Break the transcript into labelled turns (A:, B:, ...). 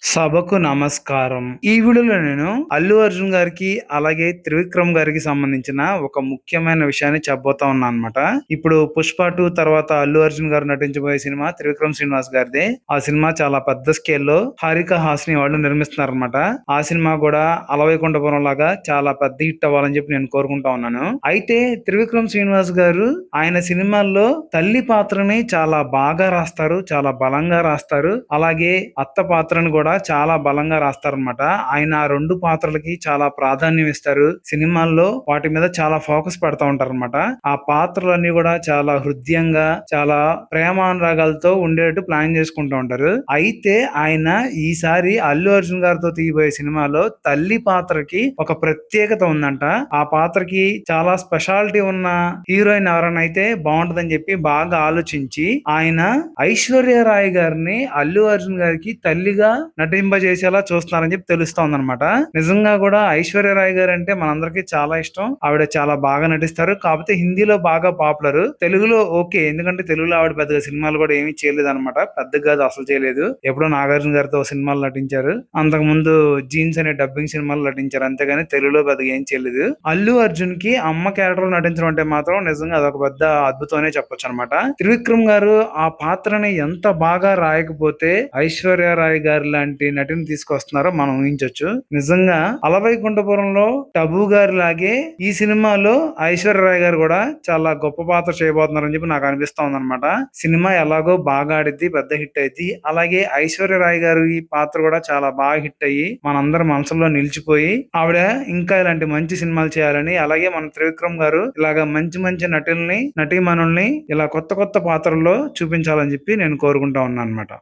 A: సభకు నమస్కారం. ఈ వీడియోలో నేను అల్లు అర్జున్ గారికి, అలాగే త్రివిక్రమ్ గారికి సంబంధించిన ఒక ముఖ్యమైన విషయాన్ని చెప్పబోతా ఉన్నానన్నమాట. ఇప్పుడు 'పుష్ప 2' తర్వాత అల్లు అర్జున్ గారు నటించబోయే సినిమా త్రివిక్రమ్ శ్రీనివాస్ గారిదే. ఆ సినిమా చాలా పెద్ద స్కేల్‌లో హారిక హాసిని వాళ్ళు నిర్మిస్తున్నారన్నమాట. ఆ సినిమా కూడా 'అలవైకుంఠపురం' లాగా చాలా పెద్ద హిట్ అవ్వాలని చెప్పి నేను కోరుకుంటా ఉన్నాను. అయితే త్రివిక్రమ్ శ్రీనివాస్ గారు ఆయన సినిమాల్లో తల్లి పాత్రని చాలా బాగా రాస్తారు. చాలా బలంగా రాస్తారు. అలాగే అత్త పాత్రను కూడా చాలా బలంగా రాస్తారనమాట. ఆయన ఆ 2 పాత్రలకి చాలా ప్రాధాన్యం ఇస్తారు. సినిమాల్లో వాటి మీద చాలా ఫోకస్ పెడతా ఉంటారనమాట. ఆ పాత్రలన్నీ కూడా చాలా హృద్యంగా, చాలా ప్రేమానురాగాలతో ఉండేట్టు ప్లాన్ చేసుకుంటూ ఉంటారు. అయితే ఆయన ఈసారి అల్లు అర్జున్ గారితో తీయబోయే సినిమాలో తల్లి పాత్రకి ఒక ప్రత్యేకత ఉందంట. ఆ పాత్రకి చాలా స్పెషాలిటీ ఉన్న హీరోయిన్ ఎవరైనా అయితే బాగుంటదని చెప్పి బాగా ఆలోచించి ఆయన ఐశ్వర్య రాయ్ గారిని అల్లు అర్జున్ గారికి తల్లిగా నటింపజేసేలా చూస్తున్నారని చెప్పి తెలుస్తోందనమాట. నిజంగా కూడా ఐశ్వర్య రాయ్ గారు అంటే మనందరికీ చాలా ఇష్టం. ఆవిడ చాలా బాగా నటిస్తారు. కాకపోతే హిందీలో బాగా పాపులర్. తెలుగులో ఓకే, ఎందుకంటే తెలుగులో ఆవిడ పెద్దగా సినిమాలు కూడా ఏమీ చేయలేదు అనమాట. పెద్దగా కాదు, అసలు చేయలేదు. ఎప్పుడో నాగార్జున గారితో సినిమాలు నటించారు. అంతకు ముందు జీన్స్ అనే డబ్బింగ్ సినిమాలు నటించారు. అంతేగాని తెలుగులో పెద్దగా ఏం చేయలేదు. అల్లు అర్జున్ కి అమ్మ క్యారెక్టర్ నటించడం అంటే మాత్రం నిజంగా అదొక పెద్ద అద్భుతమనే చెప్పొచ్చు అనమాట. త్రివిక్రమ్ గారు ఆ పాత్రని ఎంత బాగా రాయకపోతే ఐశ్వర్య రాయ్ గారి లాంటి నటిని తీసుకొస్తున్నారో మనం ఊహించొచ్చు. నిజంగా 'అలవైకుంఠపురంలో' టబు గారి లాగే ఈ సినిమాలో ఐశ్వర్య రాయ్ గారు కూడా చాలా గొప్ప పాత్ర చేయబోతున్నారని చెప్పి నాకు అనిపిస్తా ఉందన్నమాట. సినిమా ఎలాగో బాగా ఆడిద్ది, పెద్ద హిట్ అయింది. అలాగే ఐశ్వర్య రాయ్ గారి పాత్ర కూడా చాలా బాగా హిట్ అయ్యి మనందరి మనసులో నిలిచిపోయి ఆవిడ ఇంకా ఇలాంటి మంచి సినిమాలు చేయాలని, అలాగే మన త్రివిక్రమ్ గారు ఇలాగా మంచి మంచి నటుల్ని, నటీమణుల్ని ఇలా కొత్త కొత్త పాత్రల్లో చూపించాలని చెప్పి నేను కోరుకుంటా ఉన్నాను అన్నమాట.